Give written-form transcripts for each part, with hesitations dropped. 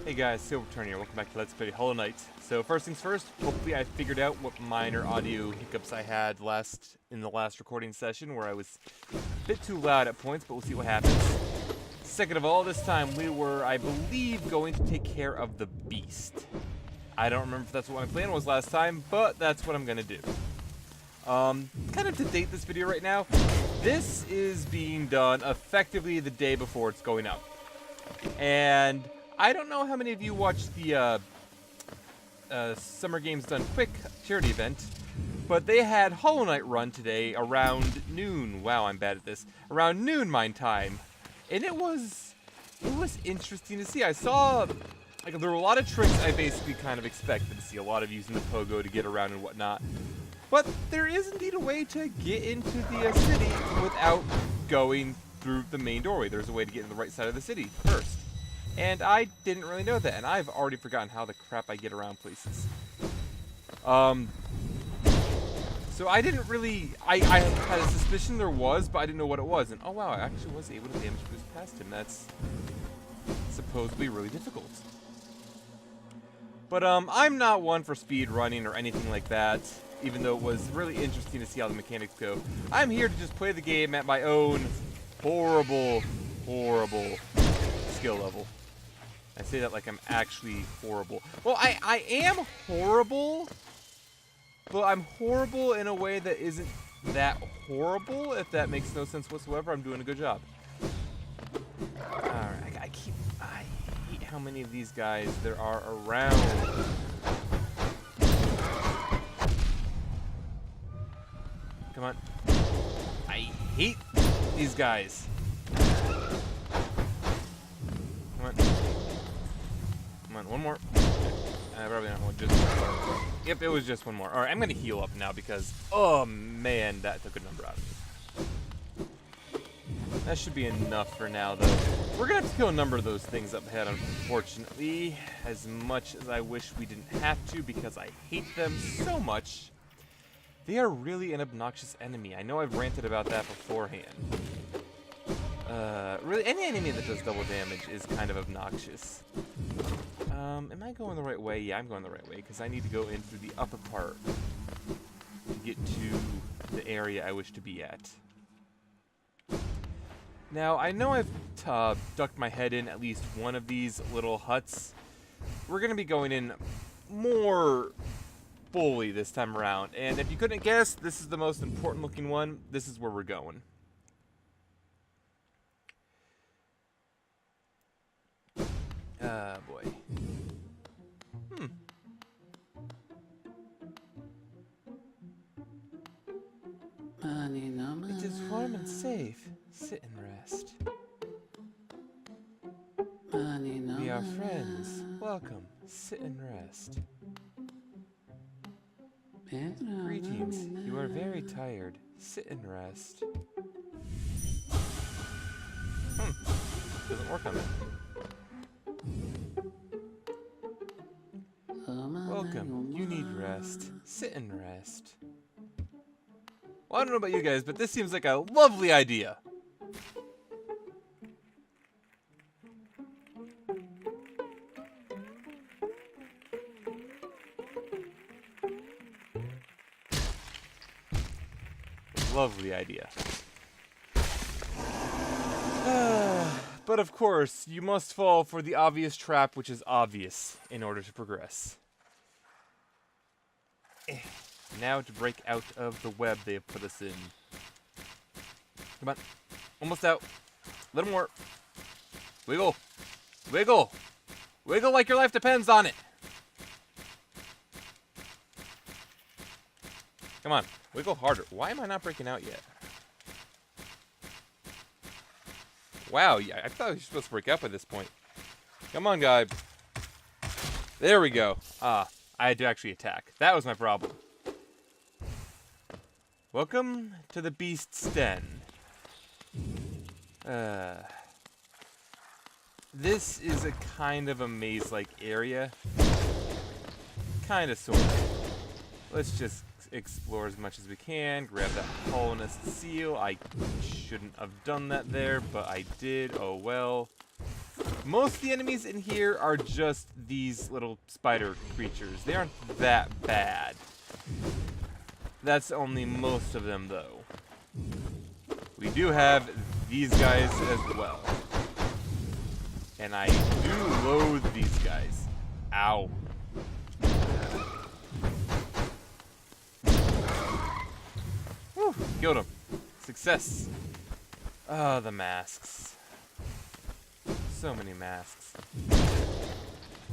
Hey guys, Silverturn here. Welcome back to Let's Play Hollow Knight. So first things first, hopefully I figured out what minor audio hiccups I had in the last recording session where I was a bit too loud at points, but we'll see what happens. Second of all, this time we were, I believe, going to take care of the beast. I don't remember if that's what my plan was last time, but that's what I'm gonna do. Kind of to date this video right now, this is being done effectively the day before it's going up. And I don't know how many of you watched the Summer Games Done Quick charity event, but they had Hollow Knight run today around noon. Wow, I'm bad at this. Around noon mine time. And it was interesting to see. I saw, like, there were a lot of tricks I basically kind of expected to see. A lot of using the pogo to get around and whatnot. But there is indeed a way to get into the city without going through the main doorway. There's a way to get in the right side of the city first. And I didn't really know that, and I've already forgotten how the crap I get around places. So I didn't really, I had a suspicion there was, but I didn't know what it was. And oh wow, I actually was able to damage boost past him. That's supposedly really difficult. But I'm not one for speed running or anything like that, even though it was really interesting to see how the mechanics go. I'm here to just play the game at my own horrible skill level. I say that like I'm actually horrible. Well, I am horrible, but I'm horrible in a way that isn't that horrible, if that makes no sense whatsoever. I'm doing a good job. Alright, I hate how many of these guys there are around. Come on. I hate these guys. Come on. Come on, one more. Probably not one, just one more. Yep, it was just one more. Alright, I'm gonna heal up now because, oh man, that took a number out of me. That should be enough for now, though. We're gonna have to kill a number of those things up ahead, unfortunately. As much as I wish we didn't have to, because I hate them so much. They are really an obnoxious enemy. I know I've ranted about that beforehand. Really, any enemy that does double damage is kind of obnoxious. Am I going the right way? Yeah, I'm going the right way, because I need to go in through the upper part to get to the area I wish to be at. Now, I know I've ducked my head in at least one of these little huts. We're going to be going in more fully this time around, and if you couldn't guess, this is the most important looking one. This is where we're going. Boy. It is warm and safe. Sit and rest. We are friends. Welcome. Sit and rest. Greetings. You are very tired. Sit and rest. Doesn't work on that. Welcome. You need rest. Sit and rest. Well, I don't know about you guys, but this seems like a lovely idea. Lovely idea. But of course, you must fall for the obvious trap, which is obvious, in order to progress. Now to break out of the web they have put us in. Come on. Almost out. A little more. Wiggle. Wiggle. Wiggle like your life depends on it. Come on. Wiggle harder. Why am I not breaking out yet? Wow, yeah, I thought you were supposed to break up at this point. Come on, guy. There we go. I had to actually attack. That was my problem. Welcome to the Beast's Den. This is a kind of a maze-like area. Kind of, sort of. Let's just explore as much as we can. Grab that Hollow Nest seal. I shouldn't have done that there, but I did. Oh well. Most of the enemies in here are just these little spider creatures. They aren't that bad. That's only most of them, though. We do have these guys as well. And I do loathe these guys. Ow. Whew, killed him. Success. Ah, the masks. So many masks.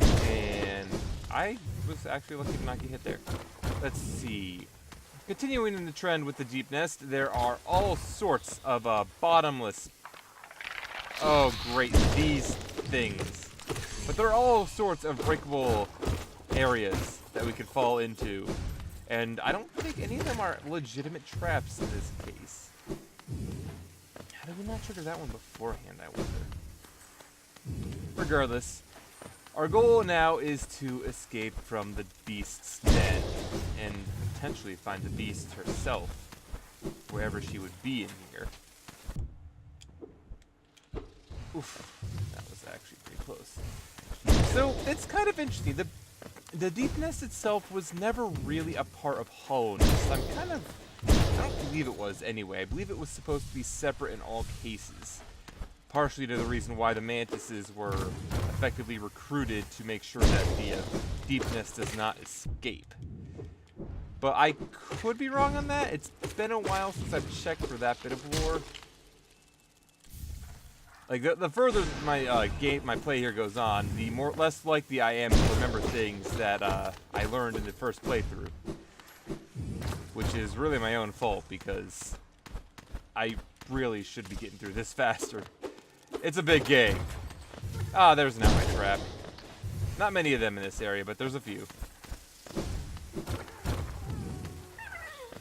And I was actually lucky to not get hit there. Let's see. Continuing in the trend with the deep nest, there are all sorts of bottomless... Oh, great. These things. But there are all sorts of breakable areas that we could fall into. And I don't think any of them are legitimate traps in this case. How did we not trigger that one beforehand, I wonder? Regardless, our goal now is to escape from the beast's den and potentially find the beast herself, wherever she would be in here. Oof, that was actually pretty close. So, it's kind of interesting. The deep nest itself was never really a part of Hollow Nest. I don't believe it was anyway. I believe it was supposed to be separate in all cases. Partially to the reason why the mantises were effectively recruited to make sure that the deep nest does not escape. But I could be wrong on that. It's been a while since I've checked for that bit of lore. Like the further my my play here goes on, the less likely I am to remember things that I learned in the first playthrough, which is really my own fault because I really should be getting through this faster. It's a big game. Ah, there's an outright trap. Not many of them in this area, but there's a few.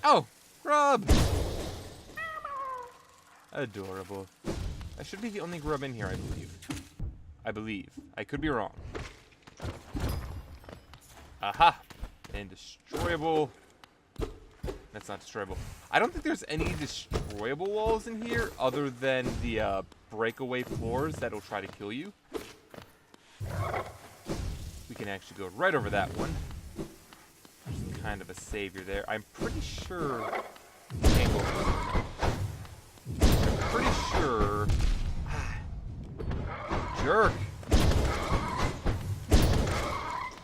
Oh, grub! Adorable. I should be the only grub in here, I believe. I could be wrong. Aha! Indestroyable. That's not destroyable. I don't think there's any destroyable walls in here other than the breakaway floors that'll try to kill you. We can actually go right over that one. There's kind of a savior there. I'm pretty sure... Can't go over there. I'm pretty sure... Jerk!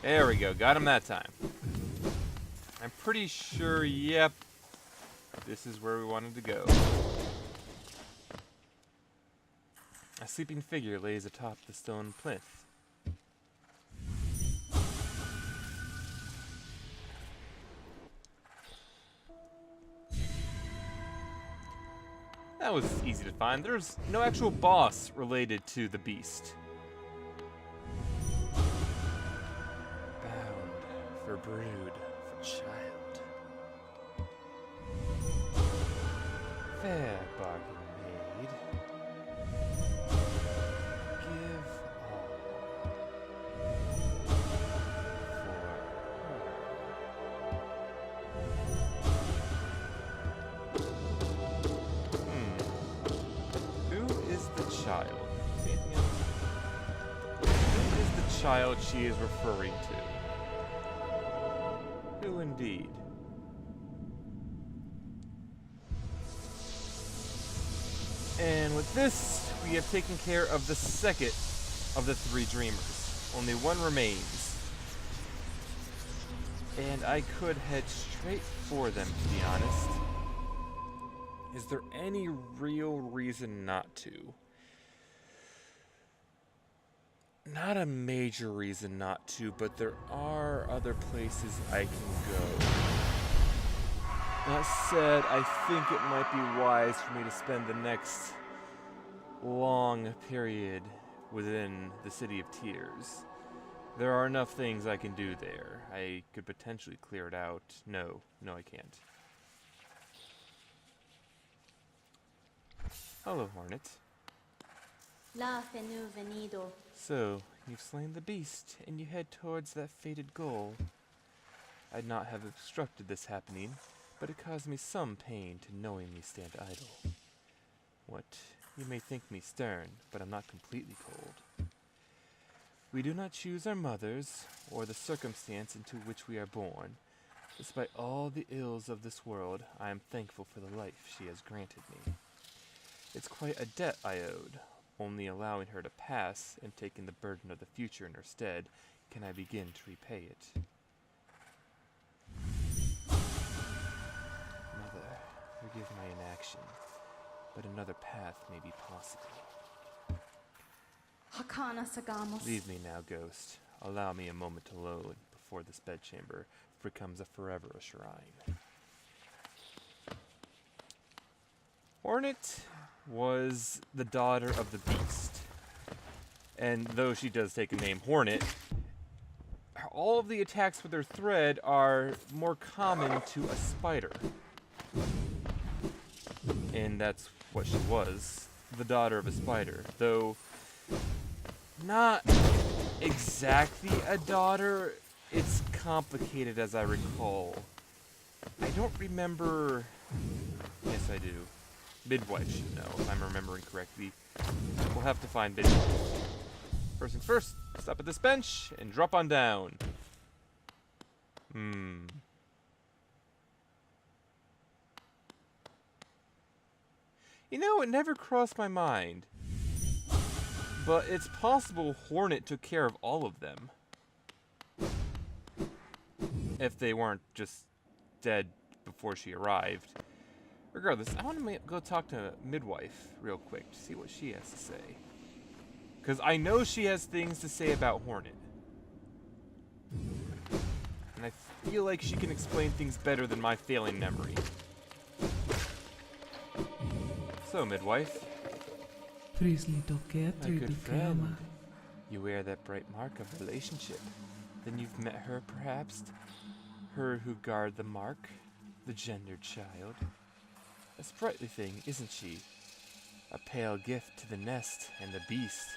There we go. Got him that time. I'm pretty sure, yep, this is where we wanted to go. A sleeping figure lays atop the stone plinth. That was easy to find. There's no actual boss related to the beast. Bound for brood. Child. Fair bargain made. Give all for her. Who is the child? Anything else? Who is the child she is referring to? Who indeed? And with this, we have taken care of the second of the three dreamers. Only one remains. And I could head straight for them, to be honest. Is there any real reason not to? Not a major reason not to, but there are other places I can go. That said, I think it might be wise for me to spend the next long period within the City of Tears. There are enough things I can do there. I could potentially clear it out. No, I can't. Hello, Hornet. So, you've slain the beast, and you head towards that fated goal. I'd not have obstructed this happening, but it caused me some pain to knowing me stand idle. What? You may think me stern, but I'm not completely cold. We do not choose our mothers, or the circumstance into which we are born. Despite all the ills of this world, I am thankful for the life she has granted me. It's quite a debt I owed. Only allowing her to pass, and taking the burden of the future in her stead, can I begin to repay it. Mother, forgive my inaction, but another path may be possible. Hakana Sagamos. Leave me now, ghost. Allow me a moment alone before this bedchamber becomes forever a shrine. Hornet was the daughter of the beast. And though she does take a name Hornet, all of the attacks with her thread are more common to a spider. And that's what she was, the daughter of a spider. Though not exactly a daughter, it's complicated as I recall. I don't remember. Yes, I do. Midwife should know, if I'm remembering correctly. We'll have to find midwife. First things first, stop at this bench and drop on down. You know, it never crossed my mind. But it's possible Hornet took care of all of them. If they weren't just dead before she arrived. Regardless, I want to go talk to Midwife real quick to see what she has to say. Because I know she has things to say about Hornet. And I feel like she can explain things better than my failing memory. So, Midwife. My good friend, you wear that bright mark of relationship. Then you've met her, perhaps? Her who guard the mark? The gendered child? A sprightly thing, isn't she? A pale gift to the nest and the beast,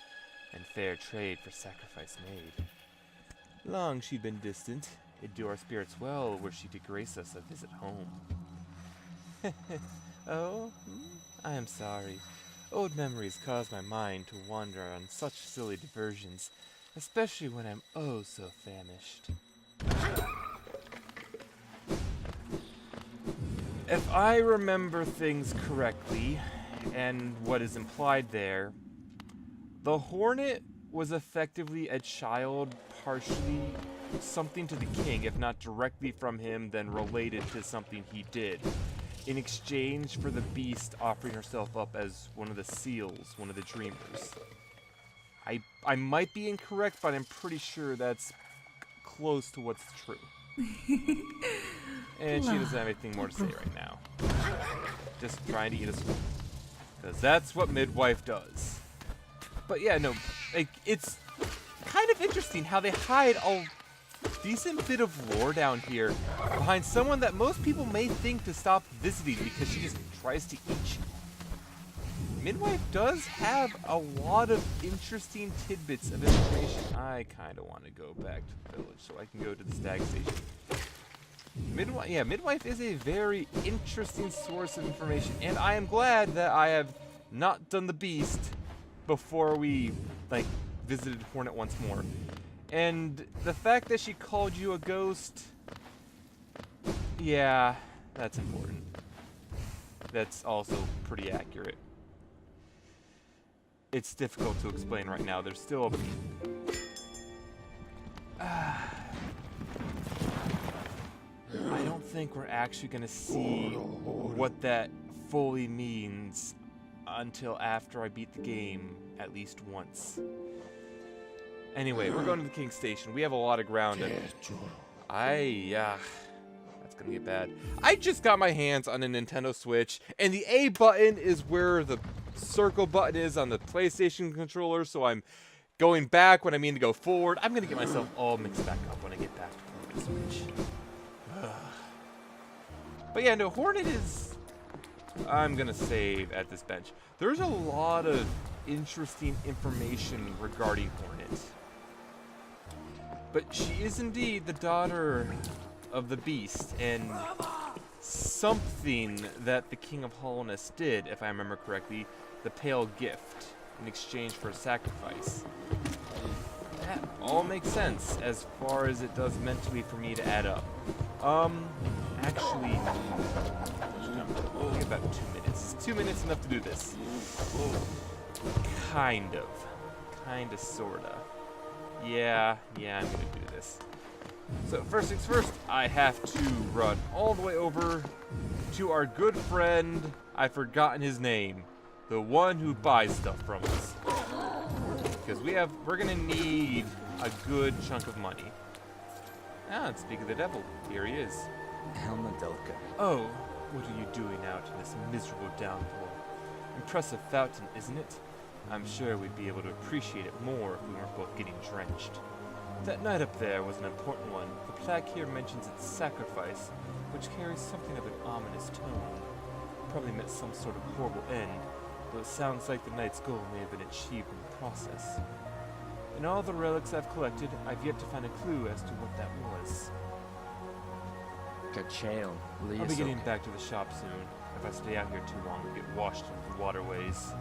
and fair trade for sacrifice made. Long she'd been distant, it'd do our spirits well were she to grace us a visit home. Oh, I am sorry. Old memories cause my mind to wander on such silly diversions, especially when I'm oh so famished. If I remember things correctly, and what is implied there, the Hornet was effectively a child, partially something to the king, if not directly from him, then related to something he did, in exchange for the beast offering herself up as one of the seals, one of the dreamers. I might be incorrect, but I'm pretty sure that's close to what's true. And she doesn't have anything more to say right now. Just trying to eat us food. Because that's what Midwife does. But yeah, no, like, it's kind of interesting how they hide a decent bit of lore down here behind someone that most people may think to stop visiting because she just tries to eat you. Midwife does have a lot of interesting tidbits of information. I kind of want to go back to the village so I can go to the stag station. Midwife is a very interesting source of information, and I am glad that I have not done the beast before we, like, visited Hornet once more. And the fact that she called you a ghost, yeah, that's important. That's also pretty accurate. It's difficult to explain right now. There's still I don't think we're actually going to see what that fully means until after I beat the game at least once. Anyway, we're going to the King's Station. We have a lot of ground. And that's going to get bad. I just got my hands on a Nintendo Switch, and the A button is where the circle button is on the PlayStation controller, so I'm going back when I mean to go forward. I'm going to get myself all mixed back up when I get back to the Switch. But yeah, no, Hornet is... I'm going to save at this bench. There's a lot of interesting information regarding Hornet. But she is indeed the daughter of the beast, and something that the King of Hollowness did, if I remember correctly, the pale gift, in exchange for a sacrifice. that all makes sense as far as it does mentally for me to add up. Actually, only about 2 minutes. Is 2 minutes enough to do this? Kinda, sorta. Yeah, I'm gonna do this. So first things first, I have to run all the way over to our good friend, I've forgotten his name, the one who buys stuff from us. Because we're gonna need a good chunk of money. Ah, and speak of the devil, here he is. Helmadelka. Oh, what are you doing out in this miserable downpour? Impressive fountain, isn't it? I'm sure we'd be able to appreciate it more if we weren't both getting drenched. That night up there was an important one. The plaque here mentions its sacrifice, which carries something of an ominous tone. Probably meant some sort of horrible end, though it sounds like the knight's goal may have been achieved in the process. In all the relics I've collected, I've yet to find a clue as to what that was. I'll be getting back to the shop soon. If I stay out here too long, I'll get washed into the waterways.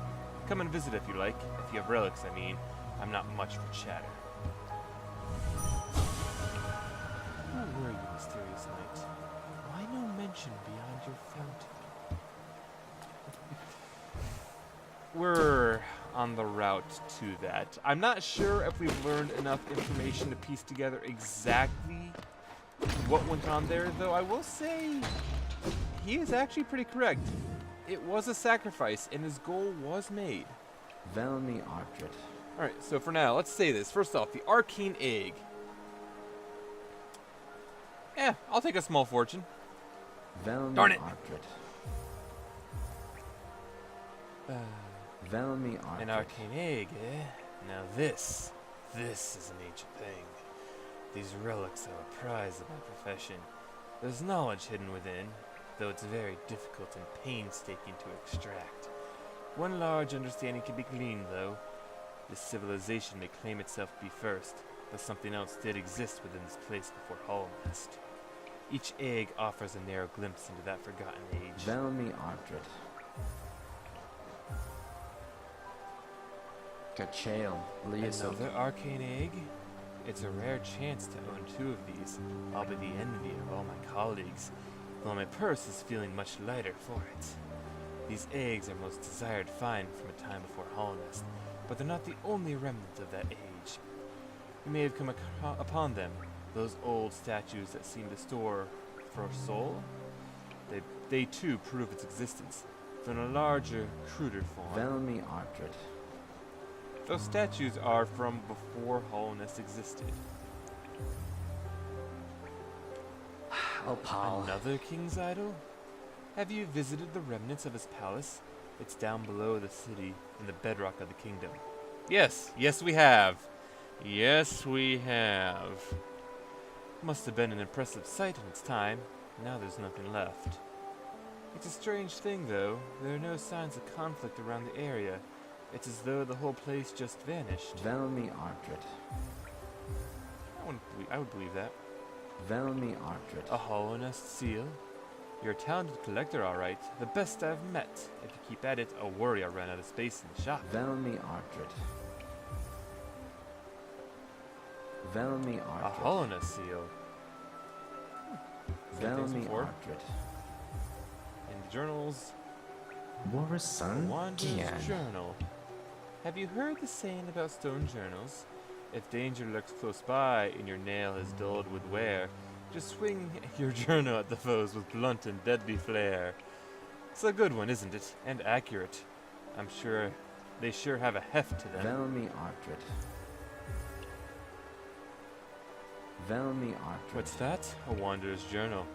Come and visit if you like. If you have relics, I mean. I'm not much for chatter. Who were you, mysterious knight? Why no mention beyond your fountain? We're on the route to that. I'm not sure if we've learned enough information to piece together exactly what went on there, though I will say he is actually pretty correct. It was a sacrifice, and his goal was made. Velmi Ardred. Alright, so for now, let's say this. First off, the arcane egg. I'll take a small fortune. Velmi Darn it! Ardred. Velmi Ardred. An arcane egg, eh? Now this is an ancient thing. These relics are a prize of my profession. There's knowledge hidden within, though it's very difficult and painstaking to extract. One large understanding can be gleaned, though. This civilization may claim itself to be first, but something else did exist within this place before Hornet. Each egg offers a narrow glimpse into that forgotten age. Velmi Ardred. Kachael. Another arcane egg? It's a rare chance to own 2 of these. I'll be the envy of all my colleagues, though my purse is feeling much lighter for it. These eggs are most desired find from a time before Hornet, but they're not the only remnant of that age. You may have come upon them, those old statues that seem to store for a soul. They too prove its existence, though in a larger, cruder form. Velmi Ardred. Those statues are from before Hornet existed. Opal. Another king's idol? Have you visited the remnants of his palace? It's down below the city in the bedrock of the kingdom. Yes we have. Yes, we have. Must have been an impressive sight in its time. Now there's nothing left. It's a strange thing, though. There are no signs of conflict around the area. It's as though the whole place just vanished. Velmi Ardred. I would believe that. Velmi Ardred. A Hornet seal? You're a talented collector, all right. The best I've met. If you keep at it, I'll worry I ran out of space in the shop. Velmi Ardred. Velmi Ardred. A Hornet seal. Velmi Ardred. In the journals. Warasun Wanderer's Gian. Journal. Have you heard the saying about stone journals? If danger lurks close by and your nail is dulled with wear, just swing your journal at the foes with blunt and deadly flair. It's a good one, isn't it? And accurate. I'm sure they sure have a heft to them. Velmi Ardred. Velmi Ardred. What's that? A Wanderer's Journal.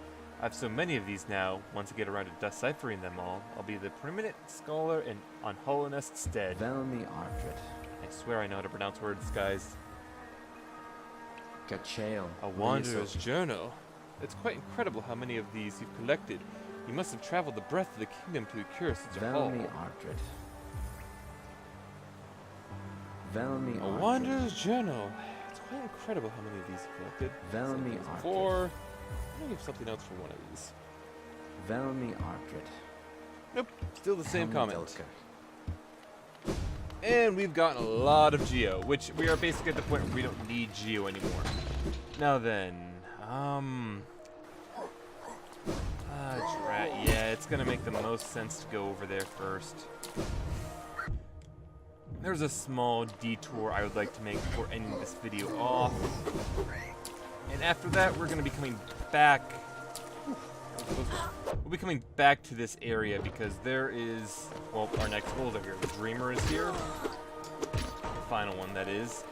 I've so many of these now, once I get around to deciphering them all, I'll be the preeminent scholar on Hornet's stead. Velmi Ardred. I swear I know how to pronounce words, guys. Kachael. A Wanderer's Journal. It's quite incredible how many of these you've collected. You must have traveled the breadth of the kingdom to acquire such a haul. Velmi Ardred. Velmi A Ardred. Wanderer's Journal. It's quite incredible how many of these you've collected. Velmi Ardred. 4. I'm gonna give something else for one of these. Velmi Ardred. Nope, still the same comment. And we've gotten a lot of Geo, which we are basically at the point where we don't need Geo anymore. Now then, yeah, it's gonna make the most sense to go over there first. There's a small detour I would like to make before ending this video off. And after that, we're gonna be coming back. We'll be coming back to this area because there is, well, our next goals are here. The Dreamer is here. The final one, that is.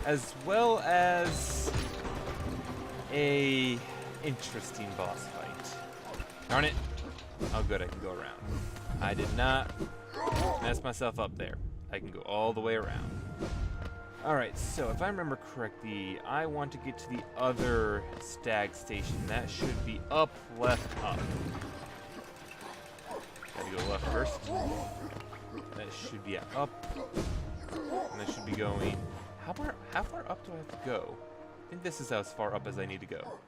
As well as a interesting boss fight. Darn it. Oh good, I can go around. I did not mess myself up there. I can go all the way around. Alright, so if I remember correctly, I want to get to the other stag station. That should be up, left, up. Gotta go left first. That should be up. And that should be going... How far up do I have to go? I think this is as far up as I need to go.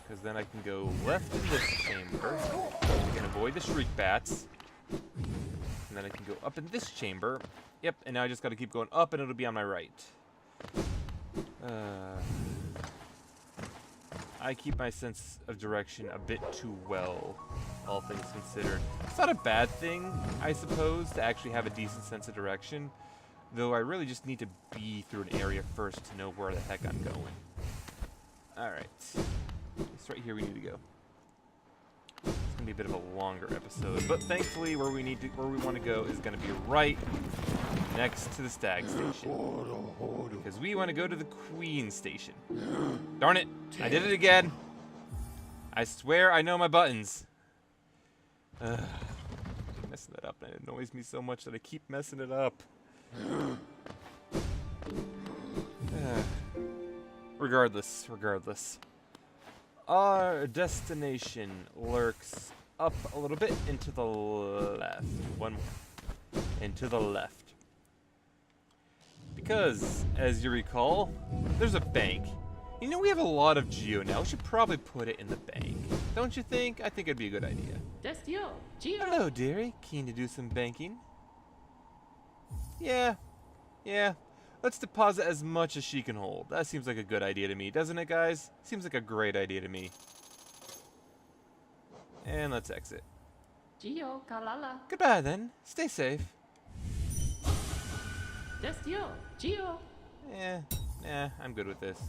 Because then I can go left in this chamber. I can avoid the shriek bats. And then I can go up in this chamber. Yep, and now I just gotta keep going up and it'll be on my right. I keep my sense of direction a bit too well, all things considered. It's not a bad thing, I suppose, to actually have a decent sense of direction. Though I really just need to be through an area first to know where the heck I'm going. Alright. It's right here we need to go. It's gonna be a bit of a longer episode, but thankfully where we want to go is gonna be right next to the stag station. Because we want to go to the queen station. Darn it! I did it again! I swear I know my buttons. I'm messing that up, and it annoys me so much that I keep messing it up. Regardless. Our destination lurks up a little bit and to the left. One more. And to the left. Because, as you recall, there's a bank. You know, we have a lot of Geo now. We should probably put it in the bank. Don't you think? I think it'd be a good idea. That's Geo. Hello, dearie. Keen to do some banking? Yeah. Let's deposit as much as she can hold. That seems like a good idea to me, doesn't it, guys? Seems like a great idea to me. And let's exit. Geo, Kalala. Goodbye, then. Stay safe. That's Geo. Yeah, I'm good with this.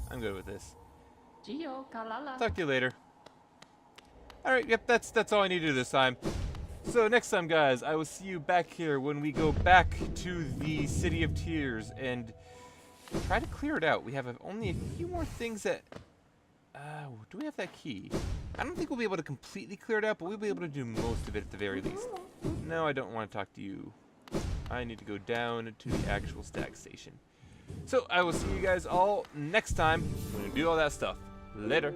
Geo, Kalala. Talk to you later. Alright, yep, that's all I need to do this time. So next time, guys, I will see you back here when we go back to the City of Tears and try to clear it out. We have only a few more things that... do we have that key? I don't think we'll be able to completely clear it out, but we'll be able to do most of it at the very least. No, I don't want to talk to you. I need to go down to the actual stag station. So I will see you guys all next time when we do all that stuff. Later.